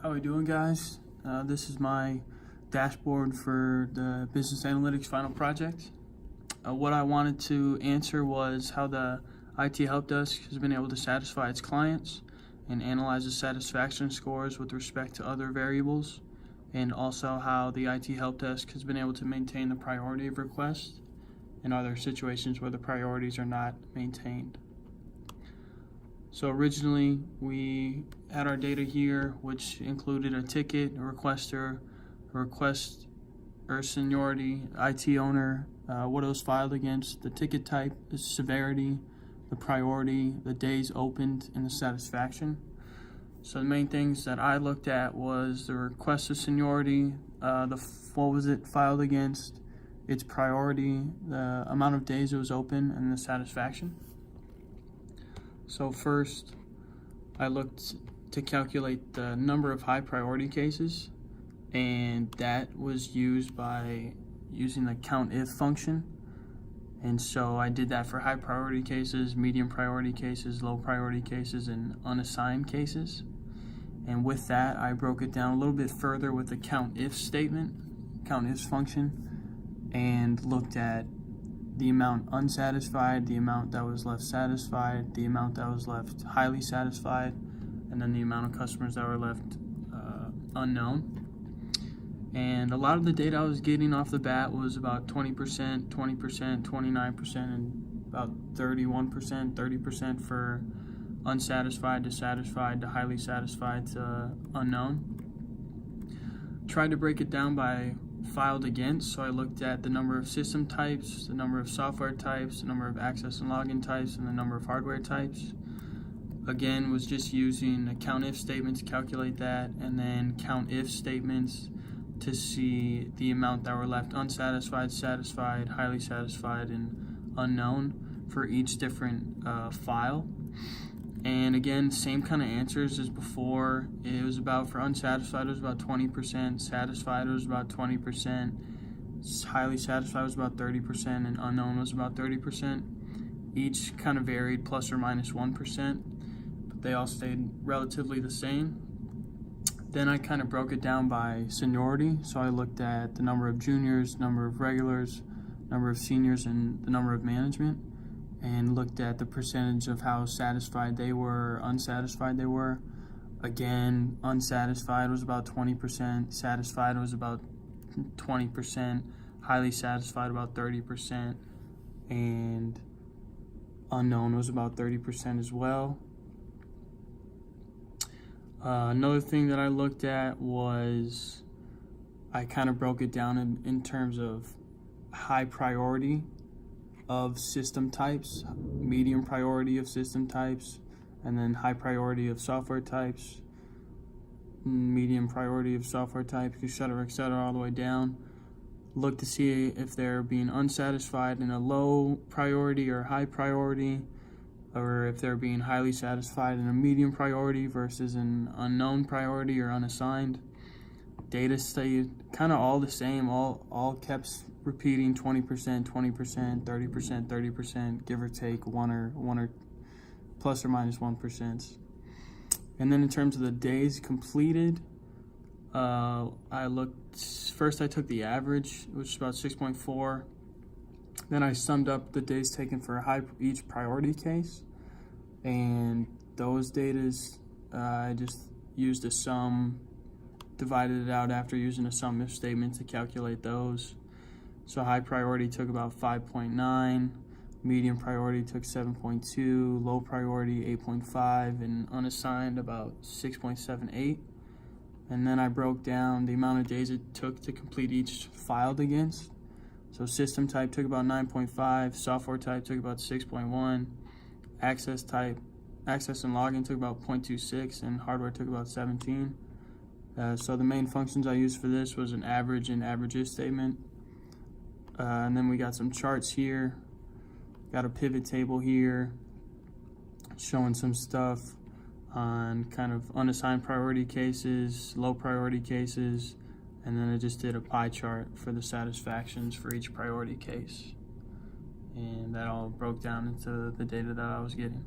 How we doing, guys? This is my dashboard for the Business Analytics final project. What I wanted to answer was how the IT Help Desk has been able to satisfy its clients and analyze the satisfaction scores with respect to other variables, and also how the IT Help Desk has been able to maintain the priority of requests in other situations where the priorities are not maintained. So originally we had our data here, which included a ticket, a requester, a request or seniority, IT owner, what it was filed against, the ticket type, the severity, the priority, the days opened, and the satisfaction. So the main things that I looked at was the request of seniority, what was it filed against, its priority, the amount of days it was open, and the satisfaction. So first, I looked to calculate the number of high priority cases, and that was used by using the COUNTIF function. And so I did that for high priority cases, medium priority cases, low priority cases, and unassigned cases. And with that, I broke it down a little bit further with the COUNTIF statement, COUNTIF function, and looked at the amount unsatisfied, the amount that was left satisfied, the amount that was left highly satisfied, and then the amount of customers that were left unknown. And a lot of the data I was getting off the bat was about 20%, 20%, 29%, and about 31%, 30% for unsatisfied to satisfied to highly satisfied to unknown. Tried to break it down by filed against, so I looked at the number of system types, the number of software types, the number of access and login types, and the number of hardware types. Again, was just using a COUNTIF statement to calculate that, and then COUNTIF statements to see the amount that were left unsatisfied, satisfied, highly satisfied, and unknown for each different file. And again, same kind of answers as before. It was about, for unsatisfied, it was about 20%, satisfied, it was about 20%, highly satisfied was about 30%, and unknown was about 30%. Each kind of varied plus or minus 1%, but they all stayed relatively the same. Then I kind of broke it down by seniority. So I looked at the number of juniors, number of regulars, number of seniors, and the number of management, and looked at the percentage of how satisfied they were, unsatisfied they were. Again, unsatisfied was about 20%, satisfied was about 20%, highly satisfied about 30%, and unknown was about 30% as well. Another thing that I looked at was I kind of broke it down in terms of high priority of system types, medium priority of system types, and then high priority of software types, medium priority of software types, etc., all the way down. Look to see if they're being unsatisfied in a low priority or high priority, or if they're being highly satisfied in a medium priority versus an unknown priority or unassigned. Data stayed kind of all the same, all kept repeating 20%, 20%, 30%, 30%, give or take one or plus or minus 1%. And then in terms of the days completed, I looked, first I took the average, which is about 6.4. Then I summed up the days taken for each priority case, and those datas, I just used a sum, divided it out after using a sum if statement to calculate those. So high priority took about 5.9, medium priority took 7.2, low priority 8.5, and unassigned about 6.78. And then I broke down the amount of days it took to complete each filed against. So system type took about 9.5, software type took about 6.1, access and login took about 0.26, and hardware took about 17. So the main functions I used for this was an average and averages statement. And then we got some charts here, got a pivot table here showing some stuff on kind of unassigned priority cases, low priority cases, and then I just did a pie chart for the satisfactions for each priority case. And that all broke down into the data that I was getting.